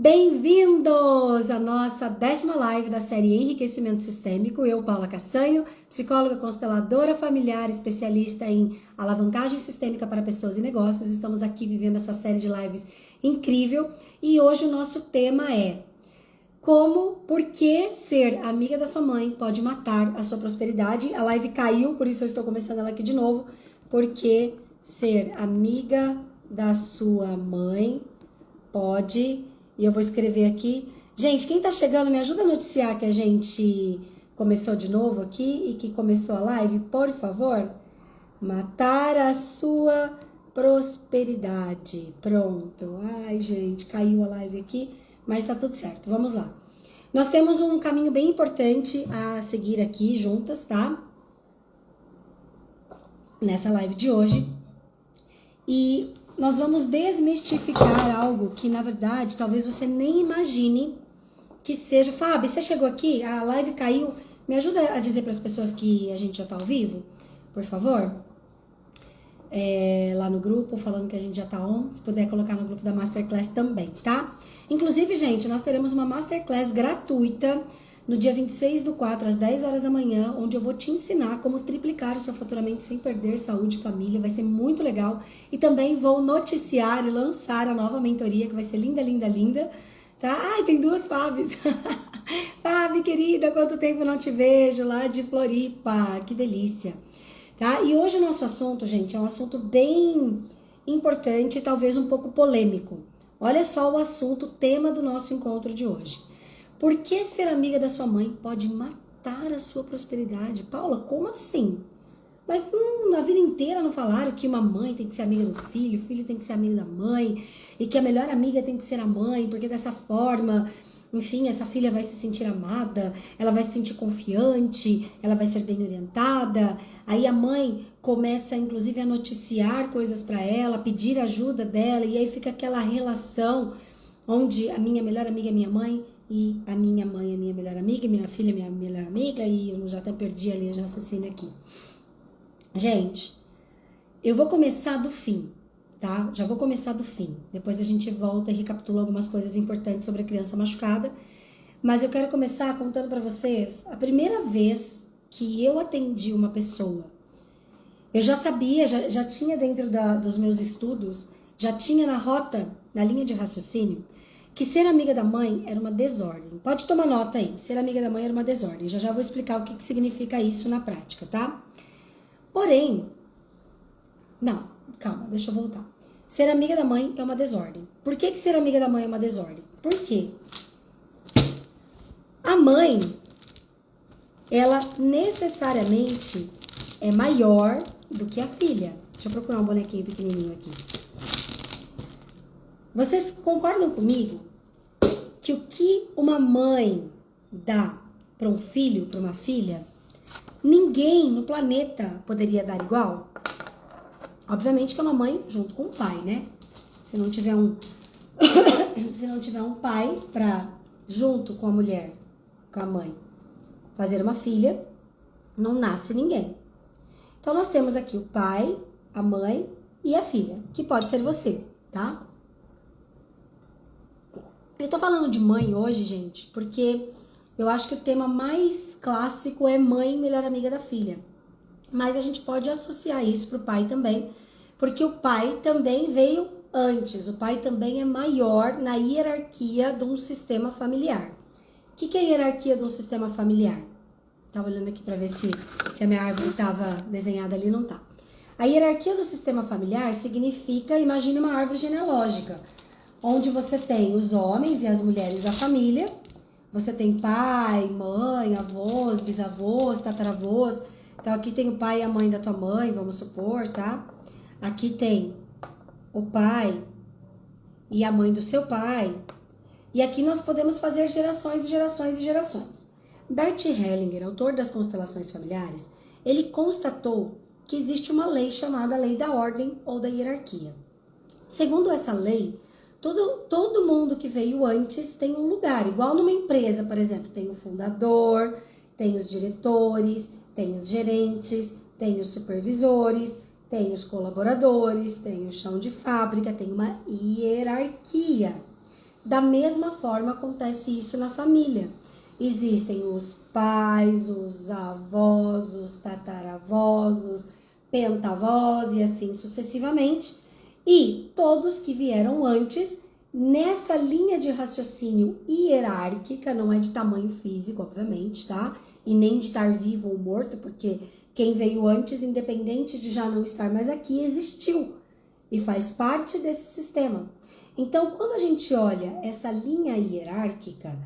Bem-vindos à nossa 10ª live da série Enriquecimento Sistêmico. Eu, Paula Cassanho, psicóloga consteladora familiar, especialista em alavancagem sistêmica para pessoas e negócios. Estamos aqui vivendo essa série de lives incrível e hoje o nosso tema é por que ser amiga da sua mãe pode matar a sua prosperidade. A live caiu, por isso eu estou começando ela aqui de novo. Por que ser amiga da sua mãe pode... E eu vou escrever aqui. Gente, quem tá chegando, me ajuda a noticiar que a gente começou de novo aqui e que começou a live, por favor. Matar a sua prosperidade. Pronto. Ai, gente, caiu a live aqui, mas tá tudo certo. Vamos lá. Nós temos um caminho bem importante a seguir aqui juntas, tá? Nessa live de hoje. E nós vamos desmistificar algo que, na verdade, talvez você nem imagine que seja. Fábio, você chegou aqui, a live caiu. Me ajuda a dizer para as pessoas que a gente já tá ao vivo, por favor? Lá no grupo, falando que a gente já tá on. Se puder colocar no grupo da Masterclass também, tá? Inclusive, gente, nós teremos uma Masterclass gratuita no dia 26/4, às 10 horas da manhã, onde eu vou te ensinar como triplicar o seu faturamento sem perder saúde e família. Vai ser muito legal. E também vou noticiar e lançar a nova mentoria, que vai ser linda, linda, linda. Tá? Ai, tem duas Fábios. Fábio, querida, quanto tempo não te vejo lá de Floripa. Que delícia. Tá? E hoje o nosso assunto, gente, é um assunto bem importante e talvez um pouco polêmico. Olha só o assunto, o tema do nosso encontro de hoje. Por que ser amiga da sua mãe pode matar a sua prosperidade? Paula, como assim? Mas na vida inteira não falaram que uma mãe tem que ser amiga do filho, o filho tem que ser amigo da mãe, e que a melhor amiga tem que ser a mãe, porque dessa forma, enfim, essa filha vai se sentir amada, ela vai se sentir confiante, ela vai ser bem orientada. Aí a mãe começa, inclusive, a noticiar coisas para ela, pedir ajuda dela, e aí fica aquela relação onde a minha melhor amiga é minha mãe, e a minha mãe é minha melhor amiga, minha filha é minha melhor amiga, e eu já até perdi a linha de raciocínio aqui. Gente, eu vou começar do fim, tá? Já vou começar do fim. Depois a gente volta e recapitula algumas coisas importantes sobre a criança machucada. Mas eu quero começar contando pra vocês a primeira vez que eu atendi uma pessoa. Eu já sabia, já tinha dentro dos meus estudos, já tinha na rota, na linha de raciocínio, que ser amiga da mãe era uma desordem. Pode tomar nota aí. Ser amiga da mãe era uma desordem. Já vou explicar o que significa isso na prática, tá? Porém, não, calma, deixa eu voltar. Ser amiga da mãe é uma desordem. Por que ser amiga da mãe é uma desordem? Por quê? A mãe, ela necessariamente é maior do que a filha. Deixa eu procurar um bonequinho pequenininho aqui. Vocês concordam comigo que o que uma mãe dá para um filho, para uma filha, ninguém no planeta poderia dar igual? Obviamente que é uma mãe junto com o pai, né? Se não tiver um pai para junto com a mulher, com a mãe, fazer uma filha, não nasce ninguém. Então nós temos aqui o pai, a mãe e a filha, que pode ser você, tá? Eu tô falando de mãe hoje, gente, porque eu acho que o tema mais clássico é mãe, melhor amiga da filha. Mas a gente pode associar isso pro pai também, porque o pai também veio antes. O pai também é maior na hierarquia de um sistema familiar. O que é a hierarquia de um sistema familiar? Tava olhando aqui pra ver se a minha árvore tava desenhada ali, não tá. A hierarquia do sistema familiar significa, imagine uma árvore genealógica, onde você tem os homens e as mulheres da família, você tem pai, mãe, avós, bisavós, tataravós. Então aqui tem o pai e a mãe da tua mãe, vamos supor, tá? Aqui tem o pai e a mãe do seu pai. E aqui nós podemos fazer gerações e gerações e gerações. Bert Hellinger, autor das constelações familiares, ele constatou que existe uma lei chamada lei da ordem ou da hierarquia. Segundo essa lei, todo mundo que veio antes tem um lugar, igual numa empresa, por exemplo, tem o fundador, tem os diretores, tem os gerentes, tem os supervisores, tem os colaboradores, tem o chão de fábrica, tem uma hierarquia. Da mesma forma acontece isso na família. Existem os pais, os avós, os tataravós, os pentavós e assim sucessivamente. E todos que vieram antes, nessa linha de raciocínio hierárquica, não é de tamanho físico, obviamente, tá? E nem de estar vivo ou morto, porque quem veio antes, independente de já não estar mais aqui, existiu e faz parte desse sistema. Então, quando a gente olha essa linha hierárquica,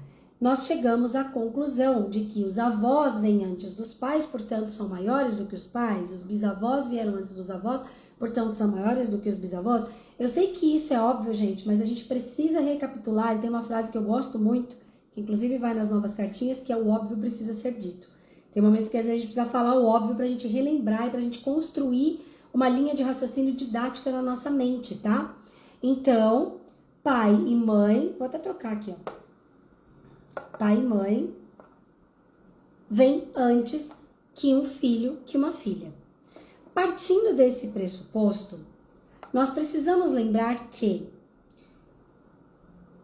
nós chegamos à conclusão de que os avós vêm antes dos pais, portanto são maiores do que os pais, os bisavós vieram antes dos avós, portanto são maiores do que os bisavós. Eu sei que isso é óbvio, gente, mas a gente precisa recapitular, e tem uma frase que eu gosto muito, que inclusive vai nas novas cartinhas, que é o óbvio precisa ser dito. Tem momentos que às vezes a gente precisa falar o óbvio pra gente relembrar e pra gente construir uma linha de raciocínio didática na nossa mente, tá? Então, pai e mãe, vou até trocar aqui, ó. Pai e mãe vem antes que um filho, que uma filha. Partindo desse pressuposto, nós precisamos lembrar que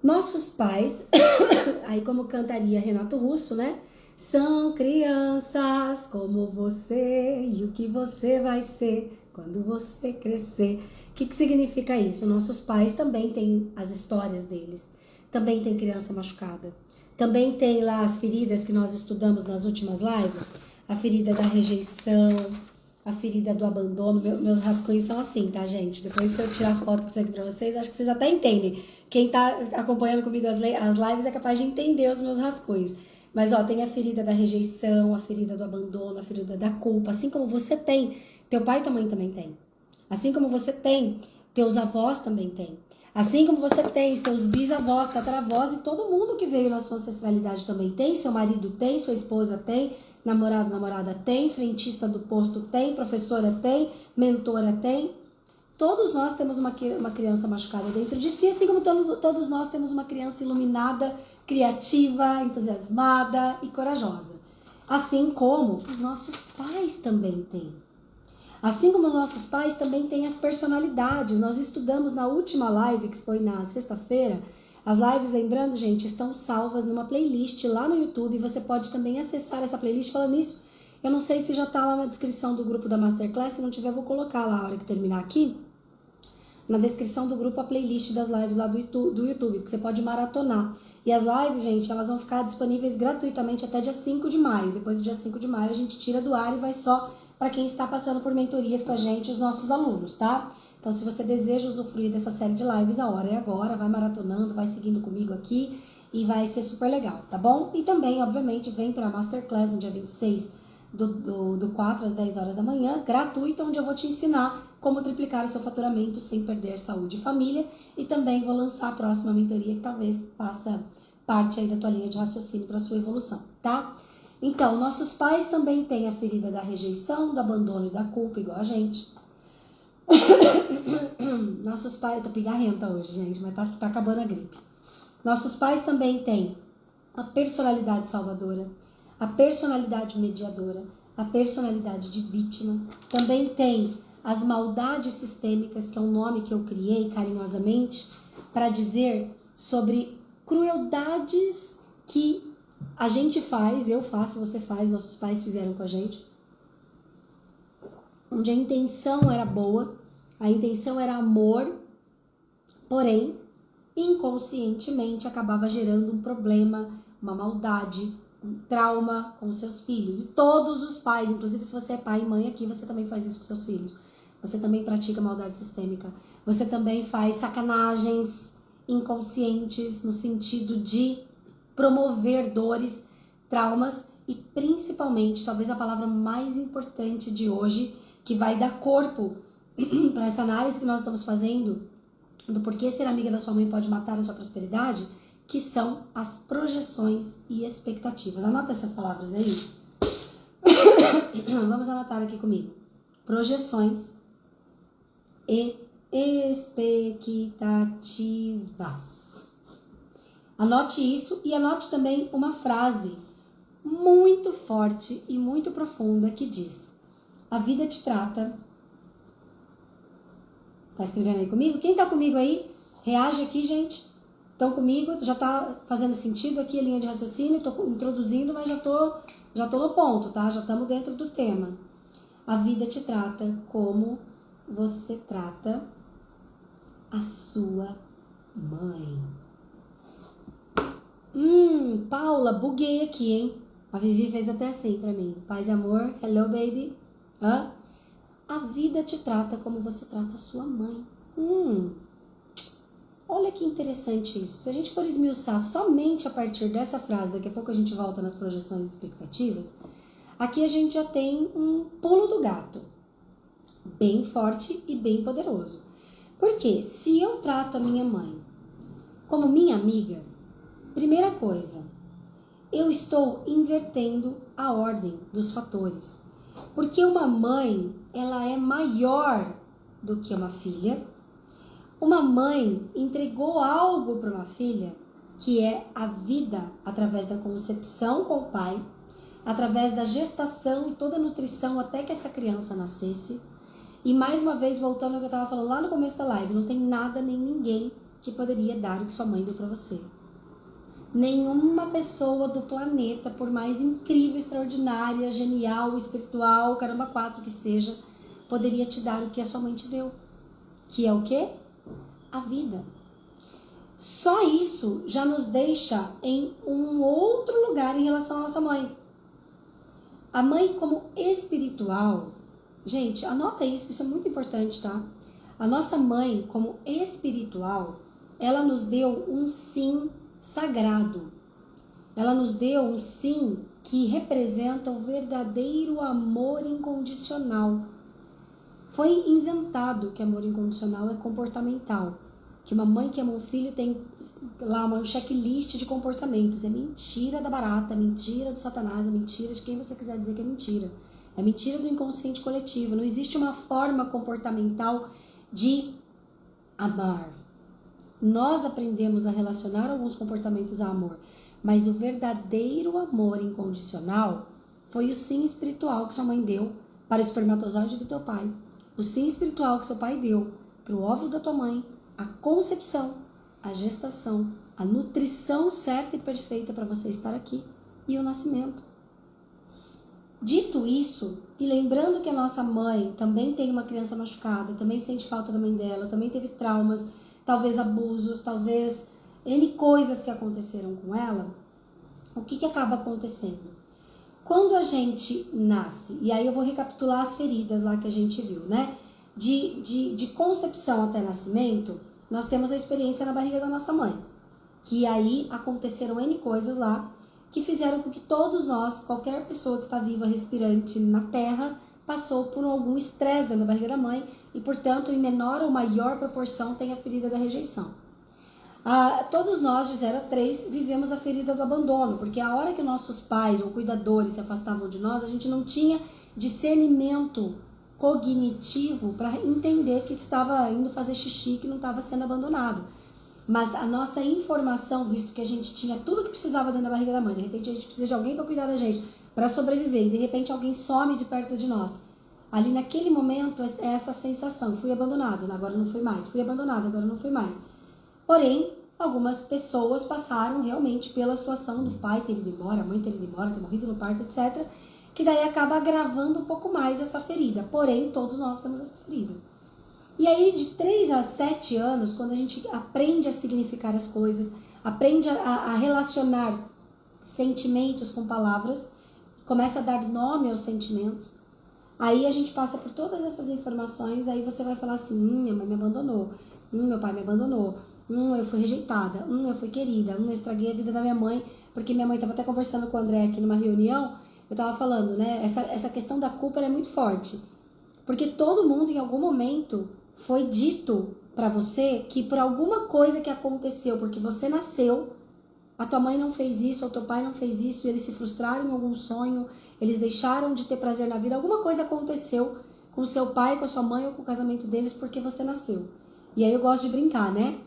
nossos pais, aí como cantaria Renato Russo, né? São crianças como você e o que você vai ser quando você crescer. O que significa isso? Nossos pais também têm as histórias deles, também tem criança machucada. Também tem lá as feridas que nós estudamos nas últimas lives, a ferida da rejeição, a ferida do abandono. Meus rascunhos são assim, tá, gente? Depois se eu tirar foto disso aqui pra vocês, acho que vocês até entendem. Quem tá acompanhando comigo as lives é capaz de entender os meus rascunhos. Mas, ó, tem a ferida da rejeição, a ferida do abandono, a ferida da culpa. Assim como você tem, teu pai e tua mãe também tem. Assim como você tem, teus avós também têm. Assim como você tem seus bisavós, tataravós e todo mundo que veio na sua ancestralidade também tem, seu marido tem, sua esposa tem, namorado, namorada tem, frentista do posto tem, professora tem, mentora tem. Todos nós temos uma criança machucada dentro de si, assim como todos nós temos uma criança iluminada, criativa, entusiasmada e corajosa. Assim como os nossos pais também têm. Assim como os nossos pais também têm as personalidades. Nós estudamos na última live, que foi na sexta-feira. As lives, lembrando, gente, estão salvas numa playlist lá no YouTube. Você pode também acessar essa playlist. Falando nisso, eu não sei se já tá lá na descrição do grupo da Masterclass. Se não tiver, eu vou colocar lá a hora que terminar aqui. Na descrição do grupo, a playlist das lives lá do YouTube, que você pode maratonar. E as lives, gente, elas vão ficar disponíveis gratuitamente até dia 5 de maio. Depois do dia 5 de maio, a gente tira do ar e vai só para quem está passando por mentorias com a gente, os nossos alunos, tá? Então, se você deseja usufruir dessa série de lives, a hora é agora, vai maratonando, vai seguindo comigo aqui e vai ser super legal, tá bom? E também, obviamente, vem para a Masterclass no dia 26 do 4 às 10 horas da manhã, gratuita, onde eu vou te ensinar como triplicar o seu faturamento sem perder saúde e família. E também vou lançar a próxima mentoria que talvez faça parte aí da tua linha de raciocínio para sua evolução, tá? Então, nossos pais também têm a ferida da rejeição, do abandono e da culpa, igual a gente. Nossos pais... Eu tô pigarrenta hoje, gente, mas tá acabando a gripe. Nossos pais também têm a personalidade salvadora, a personalidade mediadora, a personalidade de vítima. Também tem as maldades sistêmicas, que é um nome que eu criei carinhosamente para dizer sobre crueldades que a gente faz, eu faço, você faz, nossos pais fizeram com a gente, onde a intenção era boa, a intenção era amor, porém, inconscientemente acabava gerando um problema, uma maldade, um trauma com os seus filhos. E todos os pais, inclusive se você é pai e mãe aqui, você também faz isso com seus filhos. Você também pratica maldade sistêmica. Você também faz sacanagens inconscientes no sentido de promover dores, traumas e principalmente, talvez a palavra mais importante de hoje, que vai dar corpo para essa análise que nós estamos fazendo do porquê ser amiga da sua mãe pode matar a sua prosperidade, que são as projeções e expectativas. Anota essas palavras aí. Vamos anotar aqui comigo. Projeções e expectativas. Anote isso e anote também uma frase muito forte e muito profunda que diz: a vida te trata... Tá escrevendo aí comigo? Quem tá comigo aí? Reage aqui, gente. Estão comigo? Já tá fazendo sentido aqui a linha de raciocínio? Tô introduzindo, mas já tô no ponto, tá? Já estamos dentro do tema. A vida te trata como você trata a sua mãe. Paula, buguei aqui, hein? A Vivi fez até assim pra mim. Paz e amor, hello baby. Hã? A vida te trata como você trata a sua mãe. Olha que interessante isso. Se a gente for esmiuçar somente a partir dessa frase, daqui a pouco a gente volta nas projeções e expectativas, aqui a gente já tem um pulo do gato. Bem forte e bem poderoso. Porque se eu trato a minha mãe como minha amiga, primeira coisa, eu estou invertendo a ordem dos fatores. Porque uma mãe, ela é maior do que uma filha. Uma mãe entregou algo para uma filha, que é a vida através da concepção com o pai, através da gestação e toda a nutrição até que essa criança nascesse. E mais uma vez, voltando ao que eu estava falando lá no começo da live, não tem nada nem ninguém que poderia dar o que sua mãe deu para você. Nenhuma pessoa do planeta, por mais incrível, extraordinária, genial, espiritual, caramba, quatro que seja, poderia te dar o que a sua mãe te deu. Que é o quê? A vida. Só isso já nos deixa em um outro lugar em relação à nossa mãe. A mãe como espiritual, gente, anota isso, que isso é muito importante, tá? A nossa mãe como espiritual, ela nos deu um sim sagrado. Ela nos deu um sim que representa o verdadeiro amor incondicional. Foi inventado que amor incondicional é comportamental. Que uma mãe que ama um filho tem lá um checklist de comportamentos. É mentira da barata, é mentira do satanás, é mentira de quem você quiser dizer que é mentira. É mentira do inconsciente coletivo. Não existe uma forma comportamental de amar. Nós aprendemos a relacionar alguns comportamentos a amor. Mas o verdadeiro amor incondicional foi o sim espiritual que sua mãe deu para o espermatozoide do teu pai. O sim espiritual que seu pai deu para o óvulo da tua mãe, a concepção, a gestação, a nutrição certa e perfeita para você estar aqui e o nascimento. Dito isso, e lembrando que a nossa mãe também tem uma criança machucada, também sente falta da mãe dela, também teve traumas, talvez abusos, talvez N coisas que aconteceram com ela, o que acaba acontecendo? Quando a gente nasce, e aí eu vou recapitular as feridas lá que a gente viu, né? De concepção até nascimento, nós temos a experiência na barriga da nossa mãe. Que aí aconteceram N coisas lá que fizeram com que todos nós, qualquer pessoa que está viva, respirante na Terra, passou por algum estresse dentro da barriga da mãe e, portanto, em menor ou maior proporção tem a ferida da rejeição. Todos nós, de 0 a 3, vivemos a ferida do abandono, porque a hora que nossos pais ou cuidadores se afastavam de nós, a gente não tinha discernimento cognitivo para entender que estava indo fazer xixi, que não estava sendo abandonado. Mas a nossa informação, visto que a gente tinha tudo que precisava dentro da barriga da mãe, de repente a gente precisa de alguém para cuidar da gente, para sobreviver, e de repente alguém some de perto de nós. Ali naquele momento é essa sensação, fui abandonada, agora não fui mais, fui abandonada, agora não fui mais. Porém, algumas pessoas passaram realmente pela situação do pai ter ido embora, a mãe ter ido embora, ter morrido no parto, etc., que daí acaba agravando um pouco mais essa ferida. Porém, todos nós temos essa ferida. E aí, de 3 a 7 anos, quando a gente aprende a significar as coisas, aprende a relacionar sentimentos com palavras, começa a dar nome aos sentimentos, aí a gente passa por todas essas informações, aí você vai falar assim, minha mãe me abandonou, meu pai me abandonou, eu fui rejeitada, eu fui querida, eu estraguei a vida da minha mãe, porque minha mãe estava até conversando com o André aqui numa reunião, eu estava falando, né, essa questão da culpa ela é muito forte, porque todo mundo em algum momento foi dito para você que por alguma coisa que aconteceu, porque você nasceu, a tua mãe não fez isso, ou teu pai não fez isso, eles se frustraram em algum sonho, eles deixaram de ter prazer na vida, alguma coisa aconteceu com seu pai, com a sua mãe ou com o casamento deles porque você nasceu. E aí eu gosto de brincar, né?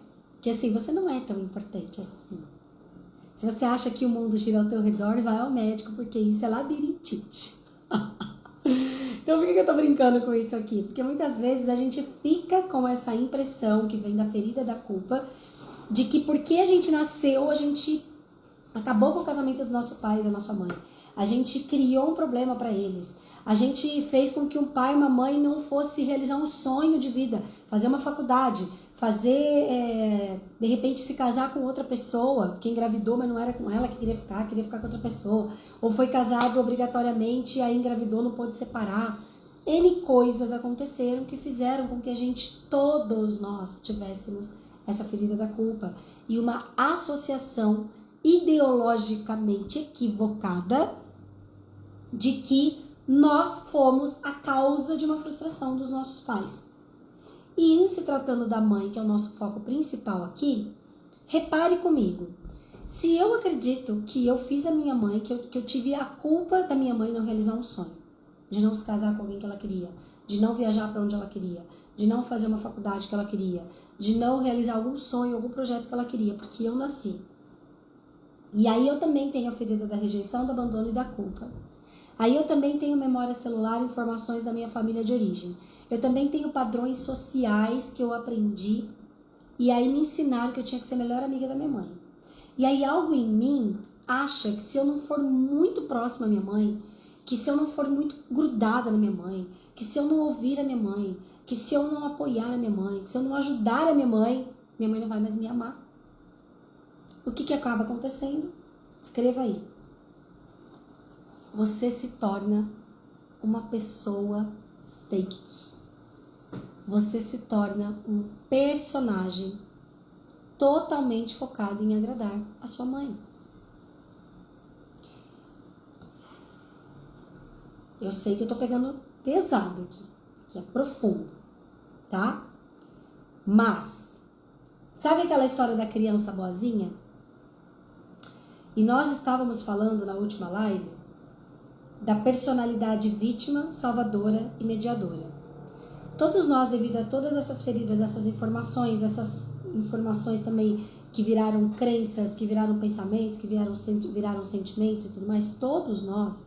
Que assim, você não é tão importante assim. Se você acha que o mundo gira ao teu redor, vai ao médico, porque isso é labirintite. Então por que eu tô brincando com isso aqui? Porque muitas vezes a gente fica com essa impressão que vem da ferida da culpa de que porque a gente nasceu, a gente acabou com o casamento do nosso pai e da nossa mãe. A gente criou um problema para eles. A gente fez com que um pai e uma mãe não fosse realizar um sonho de vida, fazer uma faculdade, de repente se casar com outra pessoa, que engravidou, mas não era com ela que queria ficar com outra pessoa. Ou foi casado obrigatoriamente e aí engravidou, não pôde separar. N coisas aconteceram que fizeram com que a gente, todos nós, tivéssemos essa ferida da culpa. E uma associação ideologicamente equivocada de que nós fomos a causa de uma frustração dos nossos pais. E em se tratando da mãe, que é o nosso foco principal aqui, repare comigo. Se eu acredito que eu fiz a minha mãe, que eu tive a culpa da minha mãe não realizar um sonho, de não se casar com alguém que ela queria, de não viajar para onde ela queria, de não fazer uma faculdade que ela queria, de não realizar algum sonho, algum projeto que ela queria, porque eu nasci. E aí eu também tenho a ferida da rejeição, do abandono e da culpa. Aí eu também tenho memória celular, informações da minha família de origem. Eu também tenho padrões sociais que eu aprendi e aí me ensinaram que eu tinha que ser a melhor amiga da minha mãe. E aí algo em mim acha que se eu não for muito próxima à minha mãe, que se eu não for muito grudada na minha mãe, que se eu não ouvir a minha mãe, que se eu não apoiar a minha mãe, que se eu não ajudar a minha mãe não vai mais me amar. O que acaba acontecendo? Escreva aí. Você se torna uma pessoa fake. Você se torna um personagem totalmente focado em agradar a sua mãe. Eu sei que eu tô pegando pesado aqui, que é profundo, tá? Mas, sabe aquela história da criança boazinha? E nós estávamos falando na última live da personalidade vítima, salvadora e mediadora. Todos nós, devido a todas essas feridas, essas informações também que viraram crenças, que viraram pensamentos, que viraram sentimentos e tudo mais, todos nós,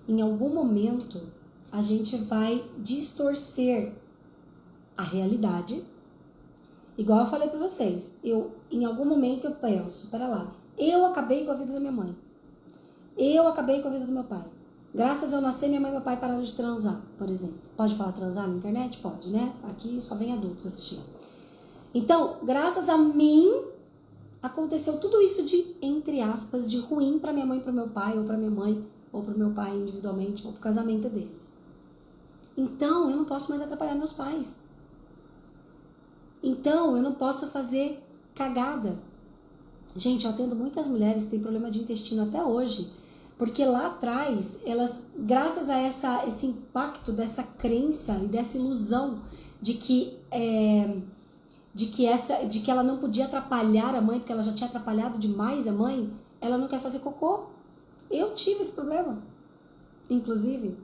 em algum momento, a gente vai distorcer a realidade. Igual eu falei pra vocês, em algum momento eu penso, pera lá, eu acabei com a vida da minha mãe. Eu acabei com a vida do meu pai. Graças a eu nascer, minha mãe e meu pai pararam de transar, por exemplo. Pode falar transar na internet? Pode, né? Aqui só vem adultos assistir. Então, graças a mim, aconteceu tudo isso de, entre aspas, de ruim pra minha mãe e pro meu pai, ou pra minha mãe, ou pro meu pai individualmente, ou pro casamento deles. Então, eu não posso mais atrapalhar meus pais. Então, eu não posso fazer cagada. Gente, eu atendo muitas mulheres que têm problema de intestino até hoje, porque lá atrás, elas, graças a esse impacto dessa crença e dessa ilusão de que ela não podia atrapalhar a mãe, porque ela já tinha atrapalhado demais a mãe, ela não quer fazer cocô. Eu tive esse problema, inclusive.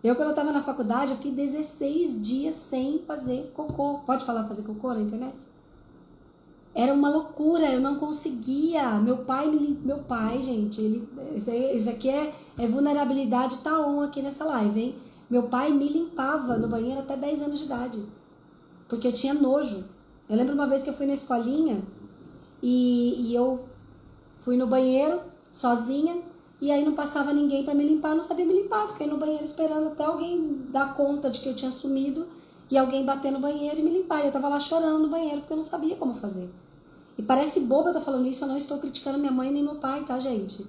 Quando eu estava na faculdade, eu fiquei 16 dias sem fazer cocô. Pode falar fazer cocô na internet? Era uma loucura, eu não conseguia. Meu pai, gente, isso aqui é vulnerabilidade tá on aqui nessa live, hein? Meu pai me limpava no banheiro até 10 anos de idade, porque eu tinha nojo. Eu lembro uma vez que eu fui na escolinha e eu fui no banheiro sozinha e aí não passava ninguém pra me limpar, eu não sabia me limpar. Fiquei no banheiro esperando até alguém dar conta de que eu tinha sumido e alguém bater no banheiro e me limpar. Eu tava lá chorando no banheiro porque eu não sabia como fazer. E parece boba eu tô falando isso, eu não estou criticando minha mãe nem meu pai, tá, gente?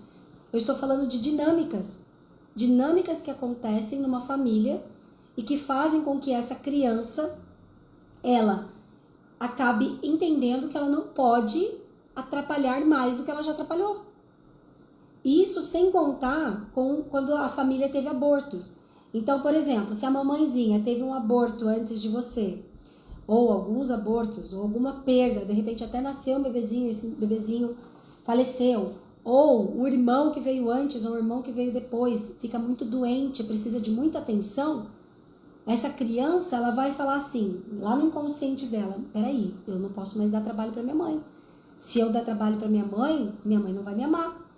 Eu estou falando de dinâmicas. Dinâmicas que acontecem numa família e que fazem com que essa criança, ela acabe entendendo que ela não pode atrapalhar mais do que ela já atrapalhou. Isso sem contar com quando a família teve abortos. Então, por exemplo, se a mamãezinha teve um aborto antes de você, ou alguns abortos, ou alguma perda, de repente até nasceu um bebezinho, esse bebezinho faleceu, ou o irmão que veio antes, ou o irmão que veio depois, fica muito doente, precisa de muita atenção, essa criança, ela vai falar assim, lá no inconsciente dela, peraí, eu não posso mais dar trabalho para minha mãe. Se eu dar trabalho para minha mãe não vai me amar.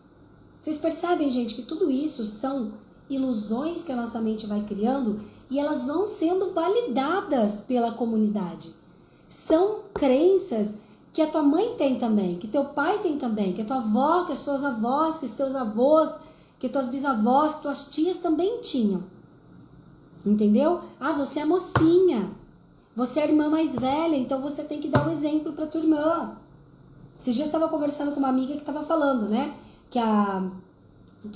Vocês percebem, gente, que tudo isso são ilusões que a nossa mente vai criando e elas vão sendo validadas pela comunidade. São crenças que a tua mãe tem também, que teu pai tem também, que a tua avó, que as tuas avós, que os teus avós, que tuas bisavós, que tuas tias também tinham. Entendeu? Ah, você é mocinha. Você é a irmã mais velha, então você tem que dar o exemplo para tua irmã. Esses dias eu estava conversando com uma amiga que estava falando, né? Que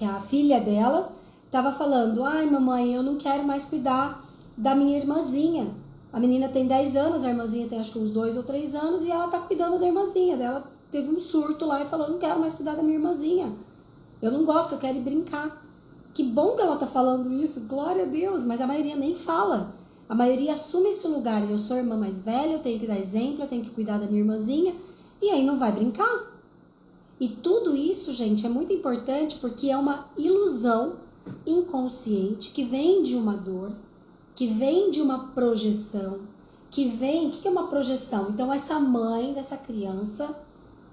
a filha dela estava falando, ai mamãe, eu não quero mais cuidar da minha irmãzinha. A menina tem 10 anos, a irmãzinha tem acho que uns 2 ou 3 anos e ela tá cuidando da irmãzinha. Ela teve um surto lá e falou, não quero mais cuidar da minha irmãzinha. Eu não gosto, eu quero ir brincar. Que bom que ela tá falando isso, glória a Deus, mas a maioria nem fala. A maioria assume esse lugar, eu sou a irmã mais velha, eu tenho que dar exemplo, eu tenho que cuidar da minha irmãzinha, e aí não vai brincar. E tudo isso, gente, é muito importante porque é uma ilusão inconsciente que vem de uma dor, que vem de uma projeção, que vem... O que é uma projeção? Então, essa mãe dessa criança,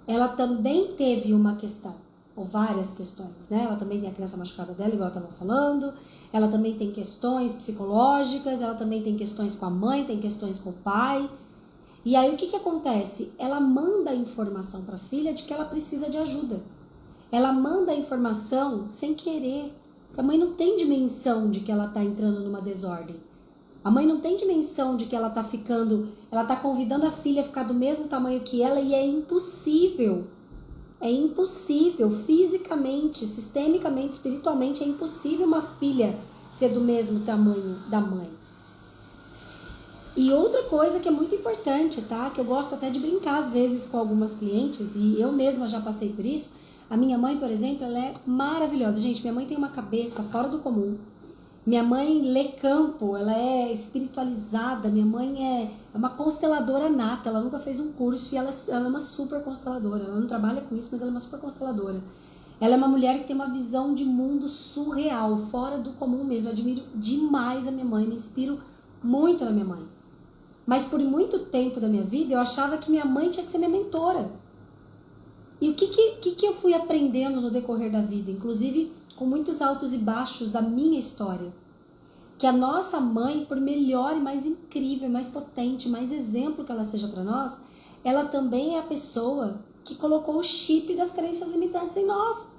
ela também teve uma questão, ou várias questões, né? Ela também tem a criança machucada dela, igual eu estava falando, ela também tem questões psicológicas, ela também tem questões com a mãe, tem questões com o pai. E aí, o que acontece? Ela manda a informação para a filha de que ela precisa de ajuda. Ela manda a informação sem querer. A mãe não tem dimensão de que ela está entrando numa desordem. A mãe não tem dimensão de que ela está convidando a filha a ficar do mesmo tamanho que ela e é impossível. É impossível, fisicamente, sistemicamente, espiritualmente, é impossível uma filha ser do mesmo tamanho da mãe. E outra coisa que é muito importante, tá? Que eu gosto até de brincar às vezes com algumas clientes, e eu mesma já passei por isso. A minha mãe, por exemplo, ela é maravilhosa. Gente, minha mãe tem uma cabeça fora do comum. Minha mãe lê campo, ela é espiritualizada, minha mãe é uma consteladora nata, ela nunca fez um curso e ela é uma super consteladora, ela não trabalha com isso, mas ela é uma super consteladora. Ela é uma mulher que tem uma visão de mundo surreal, fora do comum mesmo, eu admiro demais a minha mãe, me inspiro muito na minha mãe. Mas por muito tempo da minha vida eu achava que minha mãe tinha que ser minha mentora. E o que eu fui aprendendo no decorrer da vida, inclusive com muitos altos e baixos da minha história, que a nossa mãe, por melhor e mais incrível, mais potente, mais exemplo que ela seja para nós, ela também é a pessoa que colocou o chip das crenças limitantes em nós.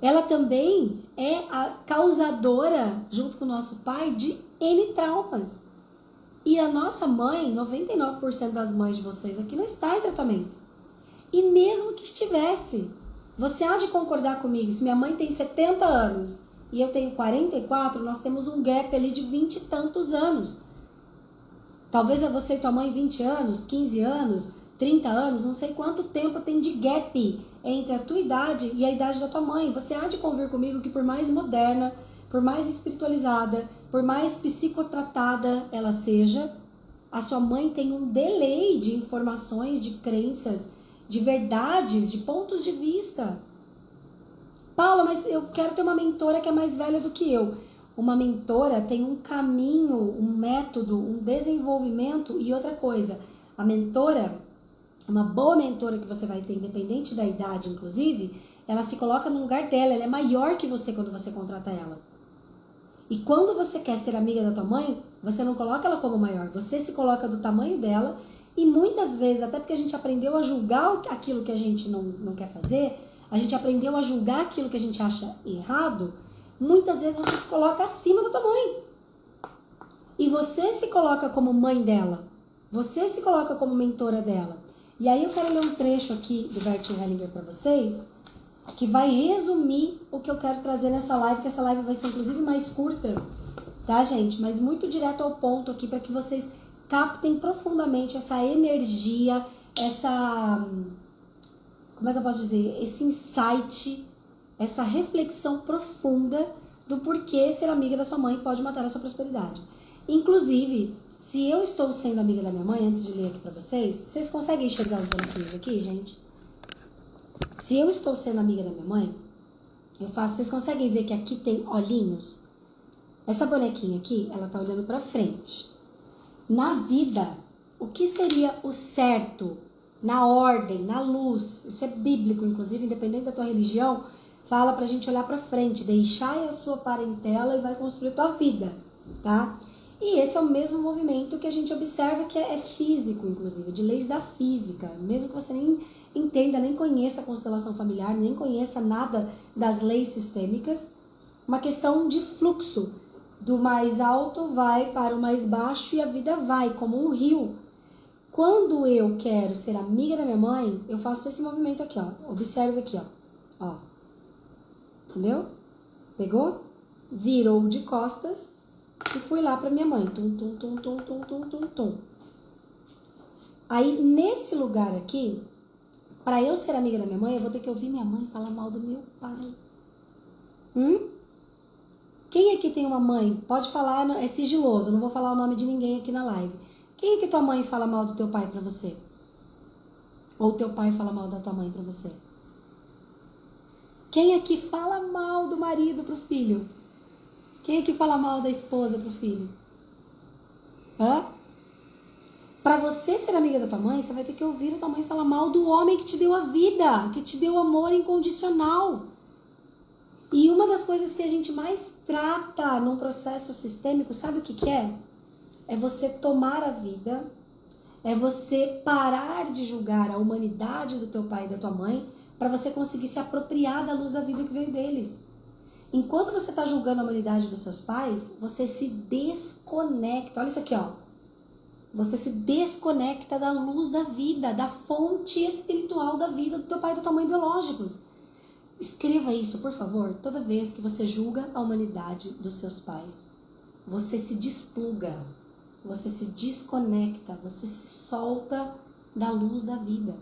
Ela também é a causadora, junto com o nosso pai, de N traumas. E a nossa mãe, 99% das mães de vocês aqui não está em tratamento. E mesmo que estivesse, você há de concordar comigo, se minha mãe tem 70 anos e eu tenho 44, nós temos um gap ali de 20 e tantos anos. Talvez você e tua mãe 20 anos, 15 anos, 30 anos, não sei quanto tempo tem de gap entre a tua idade e a idade da tua mãe. Você há de convir comigo que por mais moderna, por mais espiritualizada, por mais psicotratada ela seja, a sua mãe tem um delay de informações, de crenças, de verdades, de pontos de vista. Paula, mas eu quero ter uma mentora que é mais velha do que eu. Uma mentora tem um caminho, um método, um desenvolvimento e outra coisa. A mentora, uma boa mentora que você vai ter, independente da idade, inclusive, ela se coloca no lugar dela, ela é maior que você quando você contrata ela. E quando você quer ser amiga da tua mãe, você não coloca ela como maior, você se coloca do tamanho dela. E muitas vezes, até porque a gente aprendeu a julgar aquilo que a gente não quer fazer, a gente aprendeu a julgar aquilo que a gente acha errado, muitas vezes você se coloca acima da tua mãe. E você se coloca como mãe dela, você se coloca como mentora dela. E aí eu quero ler um trecho aqui do Bert Hellinger para vocês, que vai resumir o que eu quero trazer nessa live, que essa live vai ser inclusive mais curta, tá, gente? Mas muito direto ao ponto aqui, para que vocês captem profundamente essa energia, como é que eu posso dizer? Esse insight, essa reflexão profunda do porquê ser amiga da sua mãe pode matar a sua prosperidade. Inclusive, se eu estou sendo amiga da minha mãe, antes de ler aqui pra vocês conseguem enxergar os bonequinhos aqui, gente? Se eu estou sendo amiga da minha mãe, vocês conseguem ver que aqui tem olhinhos? Essa bonequinha aqui, ela tá olhando pra frente. Na vida, o que seria o certo, na ordem, na luz? Isso é bíblico, inclusive, independente da tua religião, fala pra gente olhar pra frente, deixar a sua parentela e vai construir tua vida, tá? E esse é o mesmo movimento que a gente observa que é físico, inclusive, de leis da física. Mesmo que você nem entenda, nem conheça a constelação familiar, nem conheça nada das leis sistêmicas, uma questão de fluxo. Do mais alto vai para o mais baixo e a vida vai, como um rio. Quando eu quero ser amiga da minha mãe, eu faço esse movimento aqui, ó. Observe aqui, ó. Entendeu? Pegou? Virou de costas e fui lá pra minha mãe. Tum, tum, tum, tum, tum, tum, tum, tum. Aí, nesse lugar aqui, pra eu ser amiga da minha mãe, eu vou ter que ouvir minha mãe falar mal do meu pai. Quem aqui tem uma mãe? Pode falar, é sigiloso, não vou falar o nome de ninguém aqui na live. Quem é que tua mãe fala mal do teu pai pra você? Ou teu pai fala mal da tua mãe pra você? Quem aqui fala mal do marido pro filho? Quem aqui fala mal da esposa pro filho? Pra você ser amiga da tua mãe, você vai ter que ouvir a tua mãe falar mal do homem que te deu a vida, que te deu o amor incondicional. E uma das coisas que a gente mais trata num processo sistêmico, sabe o que é? É você tomar a vida, é você parar de julgar a humanidade do teu pai e da tua mãe, para você conseguir se apropriar da luz da vida que veio deles. Enquanto você está julgando a humanidade dos seus pais, você se desconecta. Olha isso aqui, ó. Você se desconecta da luz da vida, da fonte espiritual da vida do teu pai e da tua mãe biológicos. Escreva isso, por favor, toda vez que você julga a humanidade dos seus pais. Você se despluga, você se desconecta, você se solta da luz da vida.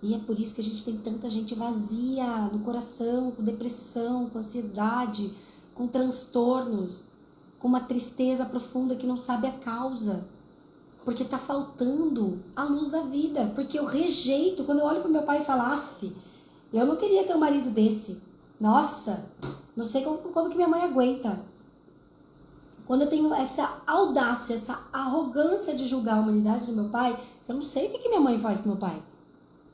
E é por isso que a gente tem tanta gente vazia no coração, com depressão, com ansiedade, com transtornos, com uma tristeza profunda que não sabe a causa. Porque tá faltando a luz da vida. Porque eu rejeito, quando eu olho pro meu pai e falo, eu não queria ter um marido desse. Nossa, não sei como que minha mãe aguenta. Quando eu tenho essa audácia, essa arrogância de julgar a humanidade do meu pai, eu não sei o que minha mãe faz com meu pai.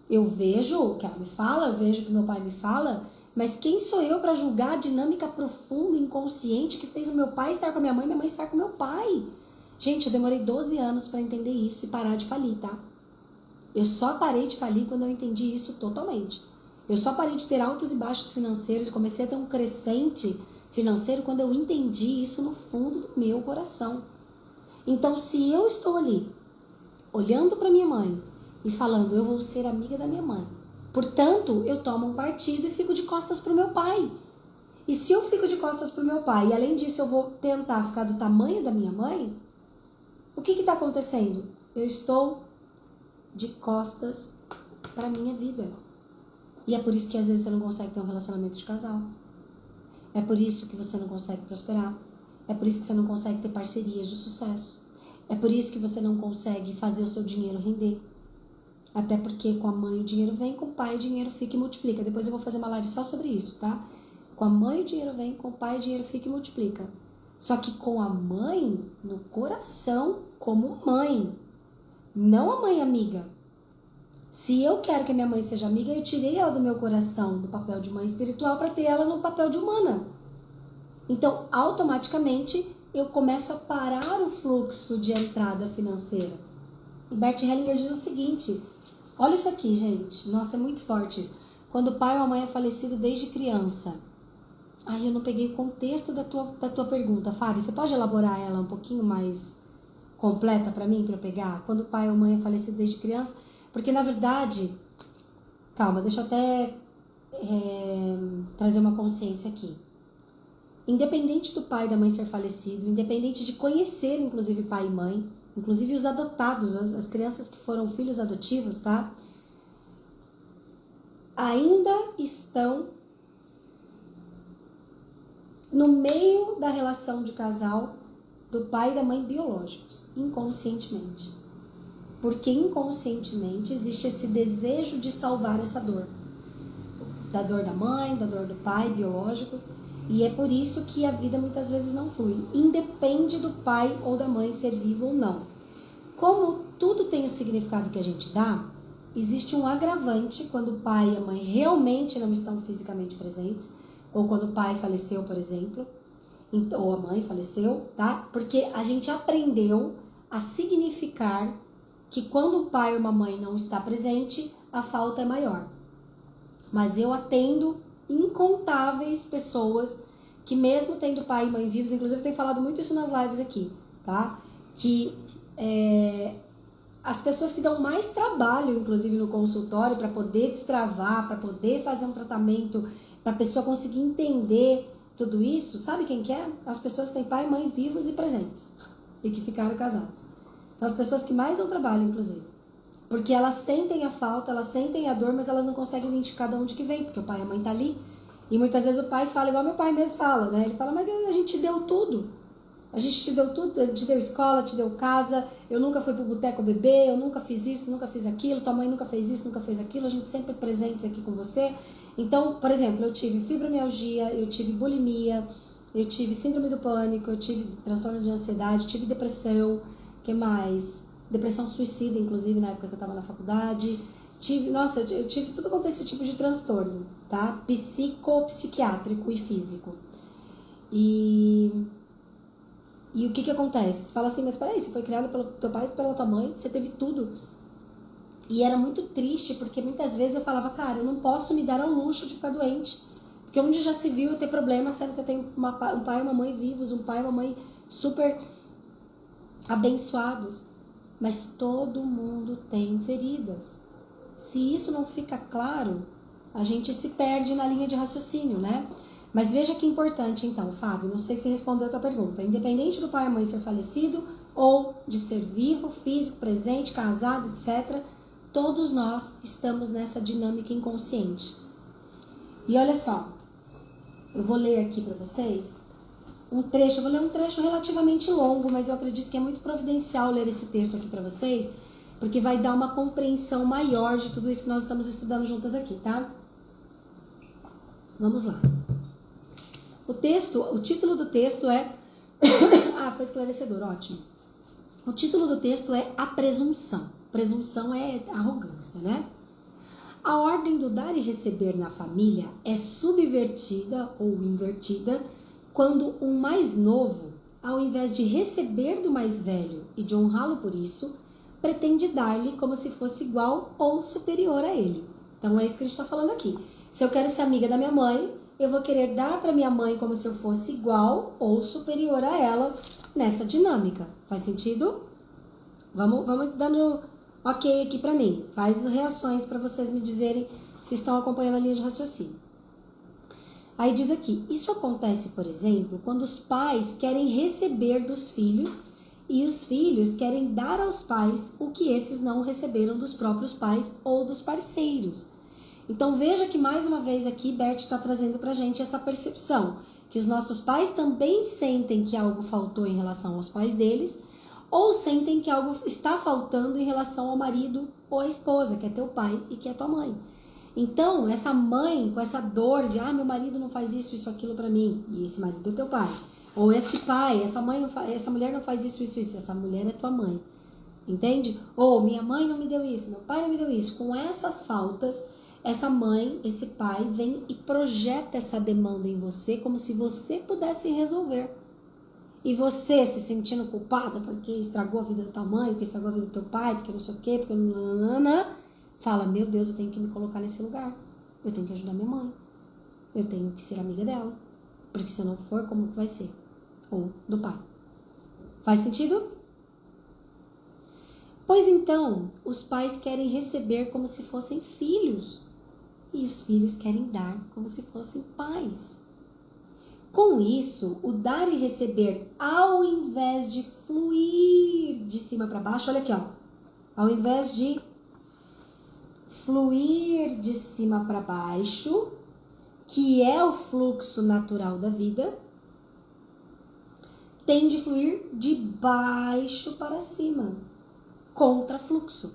Eu vejo o que ela me fala, eu vejo o que meu pai me fala, mas quem sou eu para julgar a dinâmica profunda, inconsciente que fez o meu pai estar com a minha mãe estar com meu pai? Gente, eu demorei 12 anos para entender isso e parar de falir, tá? Eu só parei de falir quando eu entendi isso totalmente. Eu só parei de ter altos e baixos financeiros e comecei a ter um crescente financeiro quando eu entendi isso no fundo do meu coração. Então, se eu estou ali, olhando para minha mãe e falando, eu vou ser amiga da minha mãe, portanto, eu tomo um partido e fico de costas pro meu pai. E se eu fico de costas pro meu pai e, além disso, eu vou tentar ficar do tamanho da minha mãe, o que está acontecendo? Eu estou de costas para minha vida. E é por isso que às vezes você não consegue ter um relacionamento de casal. É por isso que você não consegue prosperar. É por isso que você não consegue ter parcerias de sucesso. É por isso que você não consegue fazer o seu dinheiro render. Até porque com a mãe o dinheiro vem, com o pai o dinheiro fica e multiplica. Depois eu vou fazer uma live só sobre isso, tá? Com a mãe o dinheiro vem, com o pai o dinheiro fica e multiplica. Só que com a mãe no coração, como mãe. Não a mãe amiga. Se eu quero que a minha mãe seja amiga, eu tirei ela do meu coração, do papel de mãe espiritual, para ter ela no papel de humana. Então, automaticamente, eu começo a parar o fluxo de entrada financeira. E Bert Hellinger diz o seguinte, olha isso aqui, gente. Nossa, é muito forte isso. Quando o pai ou a mãe é falecido desde criança. Aí eu não peguei o contexto da tua pergunta, Fábio. Você pode elaborar ela um pouquinho mais completa para mim, para eu pegar? Quando o pai ou a mãe é falecido desde criança... Porque, na verdade, calma, deixa eu até trazer uma consciência aqui. Independente do pai e da mãe ser falecido, independente de conhecer, inclusive, pai e mãe, inclusive os adotados, as crianças que foram filhos adotivos, tá? Ainda estão no meio da relação de casal do pai e da mãe biológicos, inconscientemente. Porque inconscientemente existe esse desejo de salvar essa dor. Da dor da mãe, da dor do pai, biológicos. E é por isso que a vida muitas vezes não flui. Independe do pai ou da mãe ser vivo ou não. Como tudo tem o significado que a gente dá, existe um agravante quando o pai e a mãe realmente não estão fisicamente presentes. Ou quando o pai faleceu, por exemplo. então, ou a mãe faleceu, tá? Porque a gente aprendeu a significar que quando o pai ou uma mãe não está presente, a falta é maior. Mas eu atendo incontáveis pessoas que mesmo tendo pai e mãe vivos, inclusive eu tenho falado muito isso nas lives aqui, tá? Que as pessoas que dão mais trabalho, inclusive no consultório, para poder destravar, para poder fazer um tratamento, para a pessoa conseguir entender tudo isso, sabe quem que é? As pessoas que têm pai e mãe vivos e presentes e que ficaram casados. São as pessoas que mais dão trabalho, inclusive. Porque elas sentem a falta, elas sentem a dor, mas elas não conseguem identificar de onde que vem, porque o pai e a mãe tá ali. E muitas vezes o pai fala, igual meu pai mesmo fala, né? Ele fala, mas a gente deu tudo. A gente te deu tudo, te deu escola, te deu casa, eu nunca fui pro boteco beber, eu nunca fiz isso, nunca fiz aquilo, tua mãe nunca fez isso, nunca fez aquilo, a gente sempre presentes aqui com você. Então, por exemplo, eu tive fibromialgia, eu tive bulimia, eu tive síndrome do pânico, eu tive transtornos de ansiedade, tive depressão, que mais? Depressão suicida, inclusive, na época que eu tava na faculdade. Eu tive tudo quanto esse tipo de transtorno, tá? Psiquiátrico e físico. E o que acontece? Você fala assim, mas peraí, você foi criado pelo teu pai e pela tua mãe, você teve tudo. E era muito triste, porque muitas vezes eu falava, cara, eu não posso me dar ao luxo de ficar doente. Porque onde já se viu eu ter problema, sendo que eu tenho um pai e uma mãe vivos, um pai e uma mãe super abençoados. Mas todo mundo tem feridas. Se isso não fica claro, a gente se perde na linha de raciocínio, né? Mas veja que importante então, Fábio, não sei se respondeu a tua pergunta. Independente do pai e mãe ser falecido ou de ser vivo, físico, presente, casado, etc., todos nós estamos nessa dinâmica inconsciente. E olha só, eu vou ler aqui para vocês um trecho, eu vou ler um trecho relativamente longo, mas eu acredito que é muito providencial ler esse texto aqui para vocês, porque vai dar uma compreensão maior de tudo isso que nós estamos estudando juntas aqui, tá? Vamos lá. O título do texto é... foi esclarecedor, ótimo. O título do texto é A Presunção. Presunção é arrogância, né? A ordem do dar e receber na família é subvertida ou invertida quando um mais novo, ao invés de receber do mais velho e de honrá-lo por isso, pretende dar-lhe como se fosse igual ou superior a ele. Então é isso que a gente está falando aqui. Se eu quero ser amiga da minha mãe, eu vou querer dar para minha mãe como se eu fosse igual ou superior a ela nessa dinâmica. Faz sentido? Vamos dando ok aqui para mim. Faz reações para vocês me dizerem se estão acompanhando a linha de raciocínio. Aí diz aqui, isso acontece, por exemplo, quando os pais querem receber dos filhos e os filhos querem dar aos pais o que esses não receberam dos próprios pais ou dos parceiros. Então veja que mais uma vez aqui Bert está trazendo pra gente essa percepção, que os nossos pais também sentem que algo faltou em relação aos pais deles, ou sentem que algo está faltando em relação ao marido ou à esposa, que é teu pai e que é tua mãe. Então, essa mãe com essa dor de, meu marido não faz isso, aquilo pra mim, e esse marido é teu pai. Ou esse pai, essa mulher não faz isso, essa mulher é tua mãe. Entende? Ou minha mãe não me deu isso, meu pai não me deu isso. Com essas faltas, essa mãe, esse pai vem e projeta essa demanda em você como se você pudesse resolver. E você se sentindo culpada porque estragou a vida da tua mãe, porque estragou a vida do teu pai, porque não sei o quê, porque fala, meu Deus, eu tenho que me colocar nesse lugar. Eu tenho que ajudar minha mãe. Eu tenho que ser amiga dela. Porque se eu não for, como que vai ser? Ou do pai. Faz sentido? Pois então, os pais querem receber como se fossem filhos. E os filhos querem dar como se fossem pais. Com isso, o dar e receber, ao invés de fluir de cima para baixo, olha aqui, ó. Ao invés de fluir de cima para baixo, que é o fluxo natural da vida, tende a fluir de baixo para cima, contra fluxo,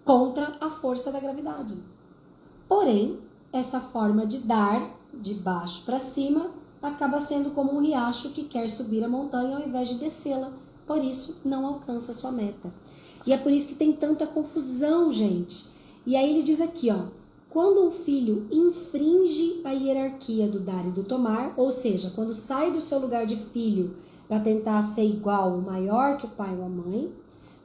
contra a força da gravidade. Porém, essa forma de dar de baixo para cima acaba sendo como um riacho que quer subir a montanha ao invés de descê-la, por isso não alcança a sua meta. E é por isso que tem tanta confusão, gente. E aí ele diz aqui, ó, Quando um filho infringe a hierarquia do dar e do tomar, ou seja, quando sai do seu lugar de filho para tentar ser igual ou maior que o pai ou a mãe,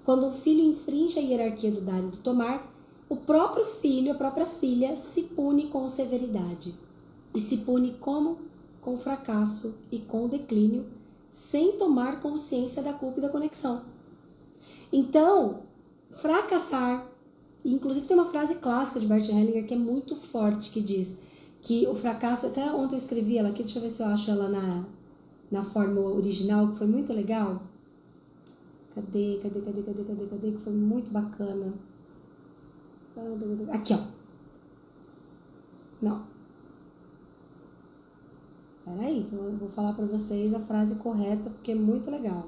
quando um filho infringe a hierarquia do dar e do tomar, o próprio filho, a própria filha, se pune com severidade. E se pune como? Com fracasso e com declínio, sem tomar consciência da culpa e da conexão. Então, fracassar, inclusive tem uma frase clássica de Bert Hellinger que é muito forte, que diz que o fracasso, até ontem eu escrevi ela aqui, deixa eu ver se eu acho ela na forma original, que foi muito legal. Cadê? Que foi muito bacana. Aqui, ó. Não. Peraí, que eu vou falar pra vocês a frase correta, porque é muito legal.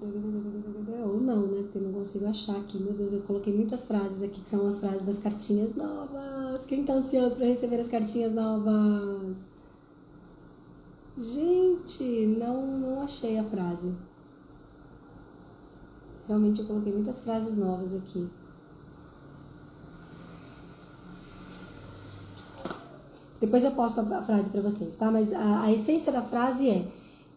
Ou não, né? Porque eu não consigo achar aqui. Meu Deus, eu coloquei muitas frases aqui, que são as frases das cartinhas novas. Quem tá ansioso pra receber as cartinhas novas? Gente, não achei a frase. Realmente eu coloquei muitas frases novas aqui. Depois eu posto a frase para vocês, tá? Mas a essência da frase é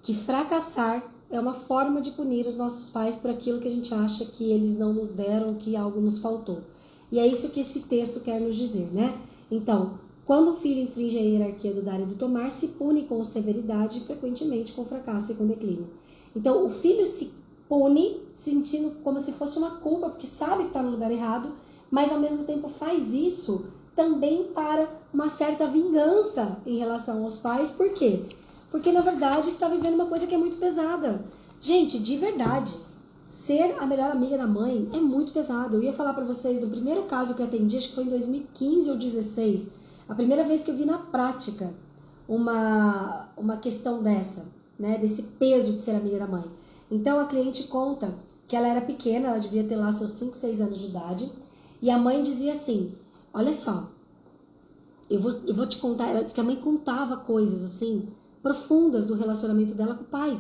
que fracassar é uma forma de punir os nossos pais por aquilo que a gente acha que eles não nos deram, que algo nos faltou. E é isso que esse texto quer nos dizer, né? Então, quando o filho infringe a hierarquia do dar e do tomar, se pune com severidade e frequentemente com fracasso e com declínio. Então, o filho se pune sentindo como se fosse uma culpa, porque sabe que está no lugar errado, mas ao mesmo tempo faz isso também para uma certa vingança em relação aos pais. Por quê? Porque, na verdade, está vivendo uma coisa que é muito pesada. Gente, de verdade, ser a melhor amiga da mãe é muito pesado. Eu ia falar para vocês do primeiro caso que eu atendi, acho que foi em 2015 ou 2016, a primeira vez que eu vi na prática uma questão dessa, né, desse peso de ser amiga da mãe. Então, a cliente conta que ela era pequena, ela devia ter lá seus 5, 6 anos de idade, e a mãe dizia assim: olha só, eu vou te contar. Ela disse que a mãe contava coisas assim, profundas do relacionamento dela com o pai.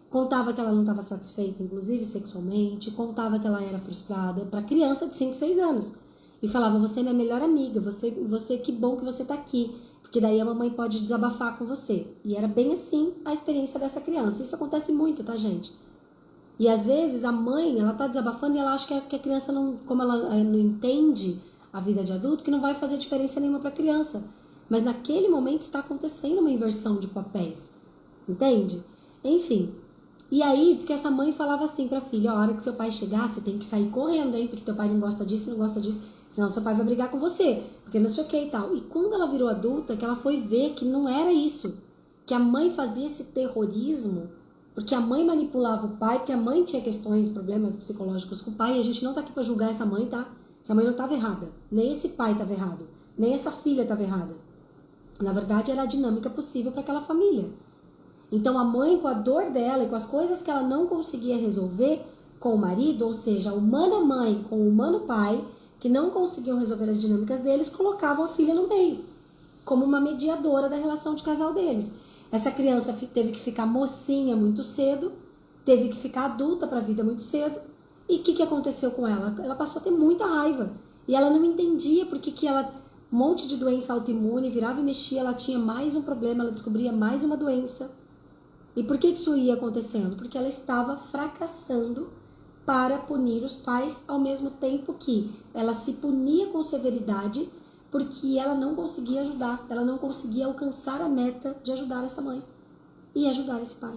Contava que ela não estava satisfeita, inclusive sexualmente, contava que ela era frustrada, para criança de 5, 6 anos. E falava: você é minha melhor amiga, você que bom que você está aqui, porque daí a mamãe pode desabafar com você. E era bem assim a experiência dessa criança. Isso acontece muito, tá, gente? E às vezes a mãe, ela tá desabafando e ela acha que a criança não, como ela não entende a vida de adulto, que não vai fazer diferença nenhuma para a criança. Mas naquele momento está acontecendo uma inversão de papéis. Entende? Enfim. E aí diz que essa mãe falava assim pra filha: a hora que seu pai chegar, você tem que sair correndo, hein? Porque teu pai não gosta disso, não gosta disso. Senão seu pai vai brigar com você. Porque não sei o que e tal. E quando ela virou adulta, que ela foi ver que não era isso. Que a mãe fazia esse terrorismo, porque a mãe manipulava o pai, porque a mãe tinha questões, problemas psicológicos com o pai. E a gente não tá aqui pra julgar essa mãe, tá? Essa mãe não estava errada, nem esse pai estava errado, nem essa filha estava errada. Na verdade, era a dinâmica possível para aquela família. Então, a mãe, com a dor dela e com as coisas que ela não conseguia resolver com o marido, ou seja, a humana mãe com o humano pai, que não conseguiam resolver as dinâmicas deles, colocavam a filha no meio, como uma mediadora da relação de casal deles. Essa criança teve que ficar mocinha muito cedo, teve que ficar adulta para a vida muito cedo. E o que aconteceu com ela? Ela passou a ter muita raiva. E ela não entendia porque que ela, um monte de doença autoimune, virava e mexia, ela tinha mais um problema, ela descobria mais uma doença. E por que isso ia acontecendo? Porque ela estava fracassando para punir os pais, ao mesmo tempo que ela se punia com severidade, porque ela não conseguia ajudar, ela não conseguia alcançar a meta de ajudar essa mãe e ajudar esse pai.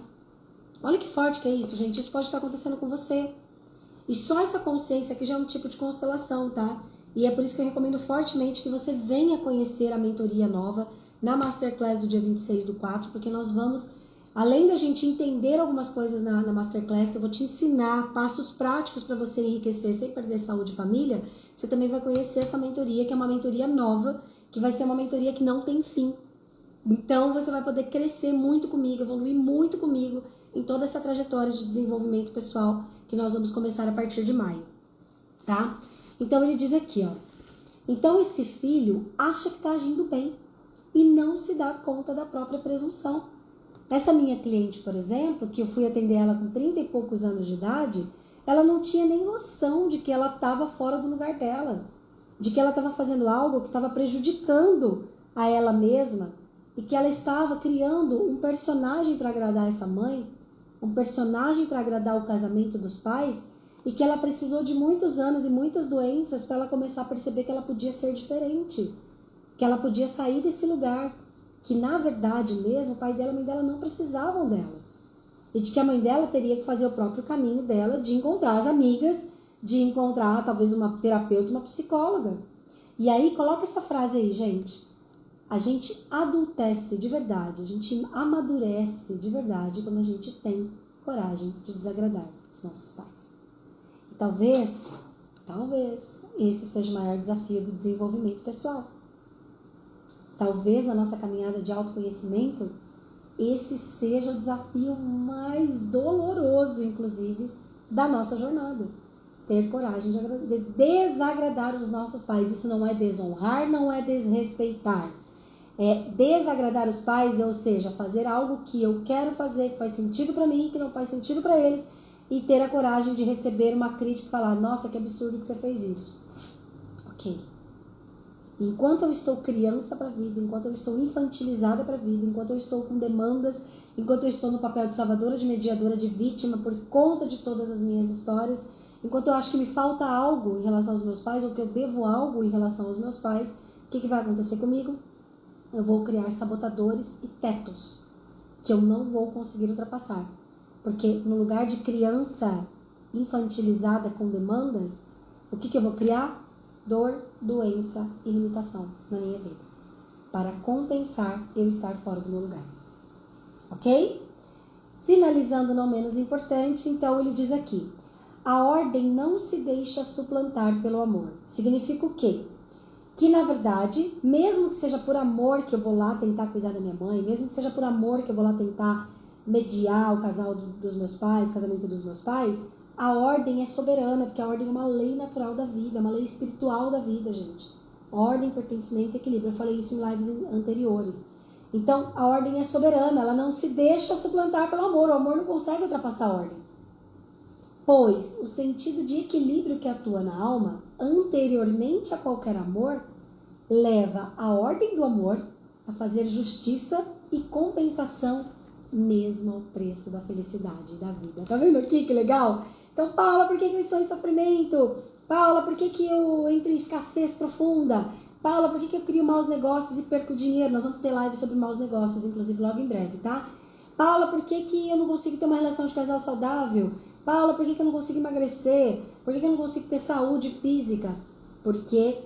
Olha que forte que é isso, gente. Isso pode estar acontecendo com você. E só essa consciência aqui já é um tipo de constelação, tá? E é por isso que eu recomendo fortemente que você venha conhecer a mentoria nova na Masterclass do dia 26/4, porque nós vamos, além da gente entender algumas coisas na Masterclass, que eu vou te ensinar passos práticos para você enriquecer sem perder saúde e família, você também vai conhecer essa mentoria, que é uma mentoria nova, que vai ser uma mentoria que não tem fim. Então, você vai poder crescer muito comigo, evoluir muito comigo em toda essa trajetória de desenvolvimento pessoal que nós vamos começar a partir de maio, tá? Então, ele diz aqui, ó: então esse filho acha que está agindo bem e não se dá conta da própria presunção. Essa minha cliente, por exemplo, que eu fui atender ela com 30 e poucos anos de idade, ela não tinha nem noção de que ela estava fora do lugar dela, de que ela estava fazendo algo que estava prejudicando a ela mesma e que ela estava criando um personagem para agradar essa mãe, um personagem para agradar o casamento dos pais, e que ela precisou de muitos anos e muitas doenças para ela começar a perceber que ela podia ser diferente, que ela podia sair desse lugar, que na verdade mesmo o pai dela e a mãe dela não precisavam dela. E de que a mãe dela teria que fazer o próprio caminho dela, de encontrar as amigas, de encontrar talvez uma terapeuta, uma psicóloga. E aí, coloca essa frase aí, gente. A gente adultece de verdade, a gente amadurece de verdade quando a gente tem coragem de desagradar os nossos pais. E talvez esse seja o maior desafio do desenvolvimento pessoal. Talvez na nossa caminhada de autoconhecimento, esse seja o desafio mais doloroso, inclusive, da nossa jornada. Ter coragem de desagradar os nossos pais. Isso não é desonrar, não é desrespeitar. É desagradar os pais, ou seja, fazer algo que eu quero fazer, que faz sentido para mim, que não faz sentido para eles, e ter a coragem de receber uma crítica e falar, nossa, que absurdo que você fez isso. Ok. Enquanto eu estou criança para a vida, enquanto eu estou infantilizada para a vida, enquanto eu estou com demandas, enquanto eu estou no papel de salvadora, de mediadora, de vítima, por conta de todas as minhas histórias, enquanto eu acho que me falta algo em relação aos meus pais, ou que eu devo algo em relação aos meus pais, o que vai acontecer comigo? Eu vou criar sabotadores e tetos que eu não vou conseguir ultrapassar. Porque no lugar de criança infantilizada com demandas, o que eu vou criar? Dor, doença e limitação na minha vida. Para compensar eu estar fora do meu lugar. Ok? Finalizando, não menos importante, então ele diz aqui: a ordem não se deixa suplantar pelo amor. Significa o quê? Que na verdade, mesmo que seja por amor que eu vou lá tentar cuidar da minha mãe, mesmo que seja por amor que eu vou lá tentar mediar o casal dos meus pais, o casamento dos meus pais, a ordem é soberana, porque a ordem é uma lei natural da vida, uma lei espiritual da vida, gente. Ordem, pertencimento e equilíbrio. Eu falei isso em lives anteriores. Então, a ordem é soberana, ela não se deixa suplantar pelo amor. O amor não consegue ultrapassar a ordem. Pois o sentido de equilíbrio que atua na alma, anteriormente a qualquer amor, leva a ordem do amor a fazer justiça e compensação mesmo ao preço da felicidade da vida. Tá vendo aqui que legal? Então, Paula, por que eu estou em sofrimento? Paula, por que eu entro em escassez profunda? Paula, por que eu crio maus negócios e perco dinheiro? Nós vamos ter live sobre maus negócios, inclusive logo em breve, tá? Paula, por que eu não consigo ter uma relação de casal saudável? Paula, por que eu não consigo emagrecer? Por que eu não consigo ter saúde física? Porque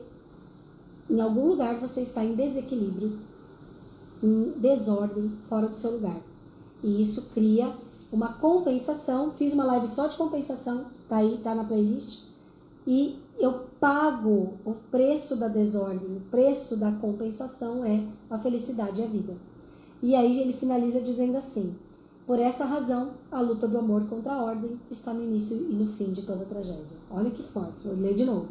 em algum lugar você está em desequilíbrio, em desordem, fora do seu lugar. E isso cria uma compensação. Fiz uma live só de compensação, tá aí, tá na playlist. E eu pago o preço da desordem, o preço da compensação é a felicidade e a vida. E aí ele finaliza dizendo assim: por essa razão, a luta do amor contra a ordem está no início e no fim de toda a tragédia. Olha que forte, vou ler de novo.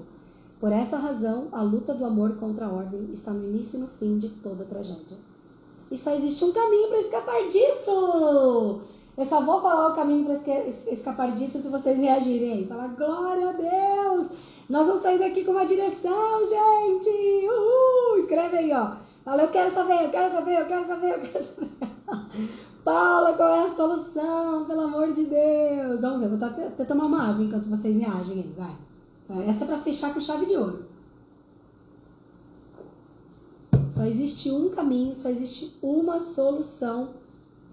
Por essa razão, a luta do amor contra a ordem está no início e no fim de toda a tragédia. E só existe um caminho para escapar disso. Eu só vou falar o caminho para escapar disso se vocês reagirem aí. Fala, glória a Deus! Nós vamos sair daqui com uma direção, gente! Uhul! Escreve aí, ó. Fala, eu quero saber, eu quero saber, eu quero saber, eu quero saber. Paula, qual é a solução? Pelo amor de Deus! Vamos ver, vou até tomar uma água enquanto vocês reagem aí, vai. Essa é para fechar com chave de ouro. Só existe um caminho, só existe uma solução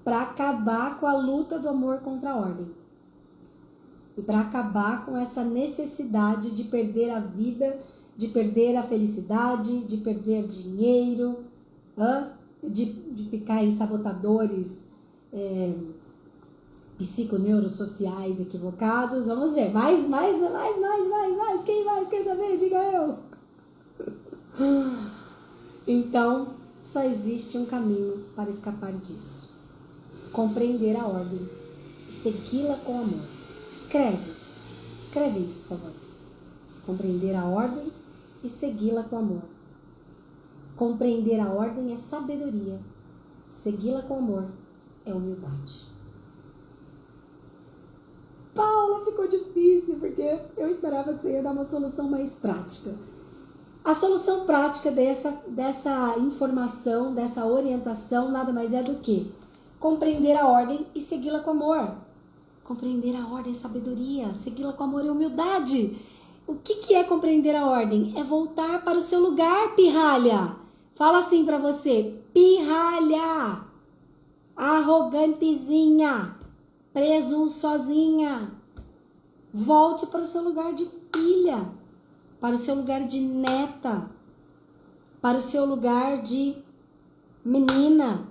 para acabar com a luta do amor contra a ordem. E para acabar com essa necessidade de perder a vida, de perder a felicidade, de perder dinheiro, de ficar em sabotadores psiconeurossociais equivocados. Vamos ver. Mais. Quem mais quer saber? Diga eu. Então, só existe um caminho para escapar disso. Compreender a ordem e segui-la com amor. Escreve isso, por favor. Compreender a ordem e segui-la com amor. Compreender a ordem é sabedoria. Segui-la com amor é humildade. Paula, ficou difícil, porque eu esperava que você ia dar uma solução mais prática. A solução prática dessa informação, dessa orientação, nada mais é do que compreender a ordem e segui-la com amor. Compreender a ordem é sabedoria, segui-la com amor e humildade. O que é compreender a ordem? É voltar para o seu lugar, pirralha. Fala assim pra você, pirralha, arrogantezinha, presunçosinha. Volte para o seu lugar de filha, para o seu lugar de neta, para o seu lugar de menina.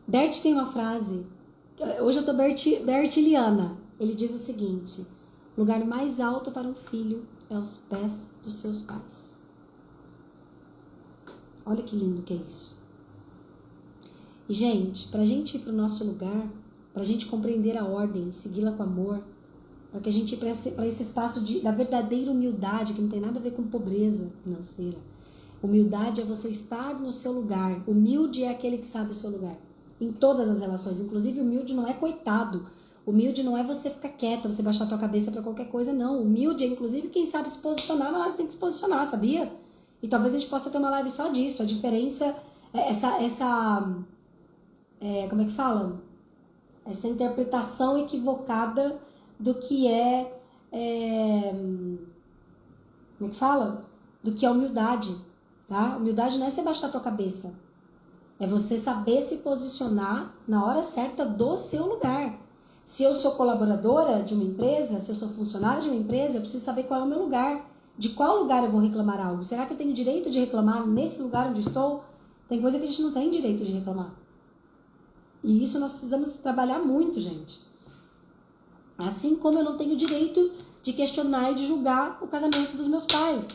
Bert tem uma frase, hoje eu tô bertiliana, ele diz o seguinte: o lugar mais alto para um filho é os pés dos seus pais. Olha que lindo que é isso. E, gente, pra gente ir pro nosso lugar, pra gente compreender a ordem, segui-la com amor, para que a gente ir para esse espaço da verdadeira humildade, que não tem nada a ver com pobreza financeira. Humildade é você estar no seu lugar. Humilde é aquele que sabe o seu lugar. Em todas as relações. Inclusive, humilde não é coitado. Humilde não é você ficar quieta, você baixar a tua cabeça para qualquer coisa, não. Humilde é, inclusive, quem sabe se posicionar na hora que tem que se posicionar, sabia? E talvez a gente possa ter uma live só disso. A diferença, como é que fala? Essa interpretação equivocada do que como é que fala? Do que é humildade, tá? Humildade não é você baixar a tua cabeça. É você saber se posicionar na hora certa do seu lugar. Se eu sou colaboradora de uma empresa, se eu sou funcionária de uma empresa, eu preciso saber qual é o meu lugar. De qual lugar eu vou reclamar algo? Será que eu tenho direito de reclamar nesse lugar onde estou? Tem coisa que a gente não tem direito de reclamar. E isso nós precisamos trabalhar muito, gente. Assim como eu não tenho direito de questionar e de julgar o casamento dos meus pais.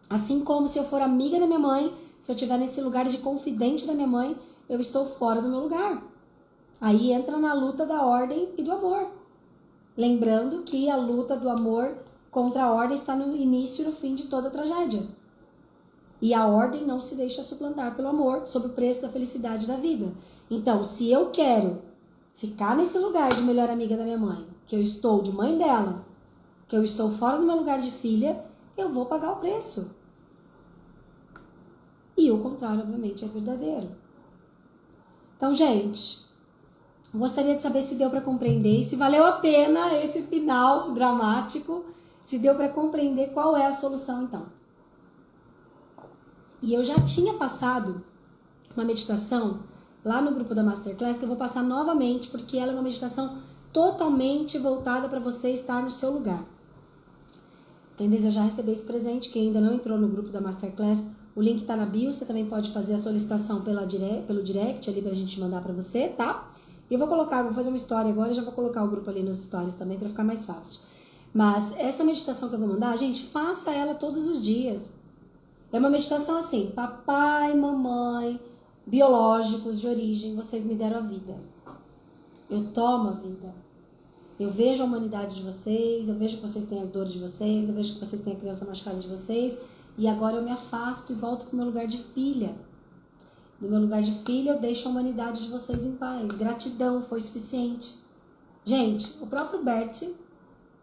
Assim como se eu for amiga da minha mãe, se eu estiver nesse lugar de confidente da minha mãe, eu estou fora do meu lugar. Aí entra na luta da ordem e do amor. Lembrando que a luta do amor contra a ordem está no início e no fim de toda a tragédia. E a ordem não se deixa suplantar pelo amor, sob o preço da felicidade da vida. Então, se eu quero ficar nesse lugar de melhor amiga da minha mãe, que eu estou de mãe dela, que eu estou fora do meu lugar de filha, eu vou pagar o preço. E o contrário, obviamente, é verdadeiro. Então, gente, gostaria de saber se deu para compreender, se valeu a pena esse final dramático, se deu para compreender qual é a solução, então. E eu já tinha passado uma meditação lá no grupo da Masterclass, que eu vou passar novamente, porque ela é uma meditação totalmente voltada para você estar no seu lugar. Quem desejar receber esse presente, quem ainda não entrou no grupo da Masterclass, o link tá na bio, você também pode fazer a solicitação pelo direct ali pra gente mandar pra você, tá? E eu vou fazer uma história agora, eu já vou colocar o grupo ali nos stories também pra ficar mais fácil. Mas essa meditação que eu vou mandar, gente, faça ela todos os dias. É uma meditação assim, papai, mamãe, biológicos de origem, vocês me deram a vida. Eu tomo a vida. Eu vejo a humanidade de vocês, eu vejo que vocês têm as dores de vocês, eu vejo que vocês têm a criança machucada de vocês, e agora eu me afasto e volto pro meu lugar de filha. No meu lugar de filha, eu deixo a humanidade de vocês em paz. Gratidão, foi suficiente. Gente, o próprio Bert,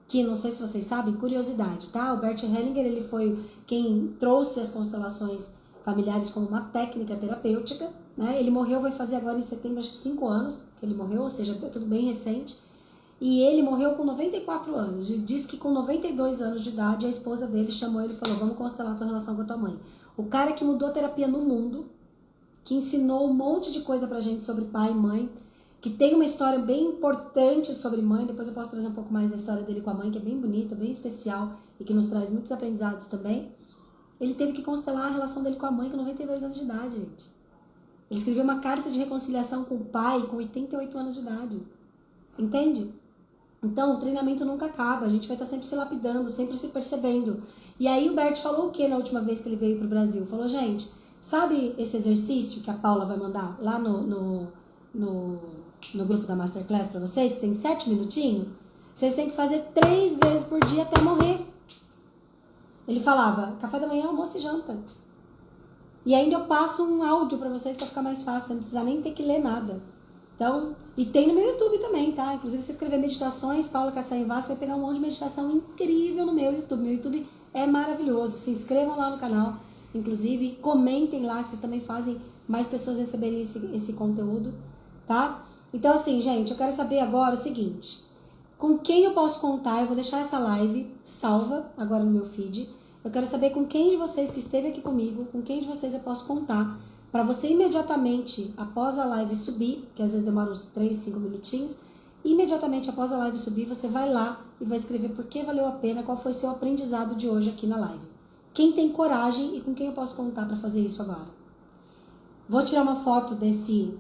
que não sei se vocês sabem, curiosidade, tá? O Bert Hellinger, ele foi quem trouxe as constelações familiares como uma técnica terapêutica, né? Ele morreu, vai fazer agora em setembro, acho que 5 anos que ele morreu, ou seja, é tudo bem recente. E ele morreu com 94 anos. E diz que com 92 anos de idade, a esposa dele chamou ele e falou: vamos constelar a tua relação com a tua mãe. O cara que mudou a terapia no mundo, que ensinou um monte de coisa pra gente sobre pai e mãe, que tem uma história bem importante sobre mãe. Depois eu posso trazer um pouco mais da história dele com a mãe, que é bem bonita, bem especial e que nos traz muitos aprendizados também. Ele teve que constelar a relação dele com a mãe com 92 anos de idade, gente. Ele escreveu uma carta de reconciliação com o pai com 88 anos de idade. Entende? Então, o treinamento nunca acaba, a gente vai estar sempre se lapidando, sempre se percebendo. E aí o Bert falou o que na última vez que ele veio pro Brasil? Falou, gente, sabe esse exercício que a Paula vai mandar lá no grupo da Masterclass pra vocês, que tem 7 minutinhos? Vocês têm que fazer 3 vezes por dia até morrer. Ele falava, café da manhã, almoço e janta. E ainda eu passo um áudio pra vocês pra ficar mais fácil, você não precisa nem ter que ler nada. Então, e tem no meu YouTube também, tá? Inclusive, se você escrever meditações, Paula Caçanha Vaz, você vai pegar um monte de meditação incrível no meu YouTube. Meu YouTube é maravilhoso. Se inscrevam lá no canal. Inclusive, comentem lá, que vocês também fazem mais pessoas receberem esse conteúdo, tá? Então, assim, gente, eu quero saber agora o seguinte. Com quem eu posso contar? Eu vou deixar essa live salva agora no meu feed. Eu quero saber com quem de vocês que esteve aqui comigo, com quem de vocês eu posso contar, para você imediatamente, após a live subir, que às vezes demora uns 3, 5 minutinhos, imediatamente após a live subir, você vai lá e vai escrever por que valeu a pena, qual foi seu aprendizado de hoje aqui na live. Quem tem coragem e com quem eu posso contar para fazer isso agora? Vou tirar uma foto desse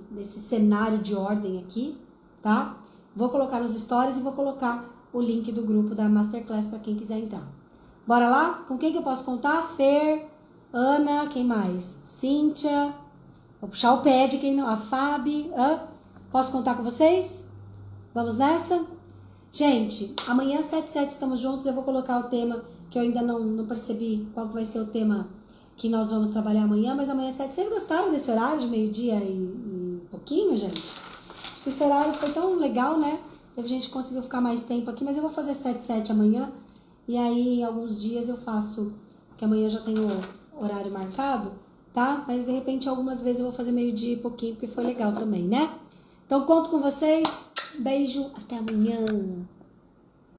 cenário de ordem aqui, tá? Vou colocar nos stories e vou colocar o link do grupo da Masterclass para quem quiser entrar. Bora lá? Com quem que eu posso contar? Fer, Ana, quem mais? Cíntia, vou puxar o pé de quem não, a Fabi, posso contar com vocês? Vamos nessa? Gente, amanhã às 7h07 estamos juntos, eu vou colocar o tema, que eu ainda não percebi qual vai ser o tema que nós vamos trabalhar amanhã, mas amanhã às 7h. Vocês gostaram desse horário de meio-dia e pouquinho, gente? Acho que esse horário foi tão legal, né? Teve gente que conseguiu ficar mais tempo aqui, mas eu vou fazer 7h07 amanhã. E aí, alguns dias eu faço, porque amanhã eu já tenho horário marcado, tá? Mas, de repente, algumas vezes eu vou fazer meio-dia e pouquinho, porque foi legal também, né? Então, conto com vocês. Beijo. Até amanhã.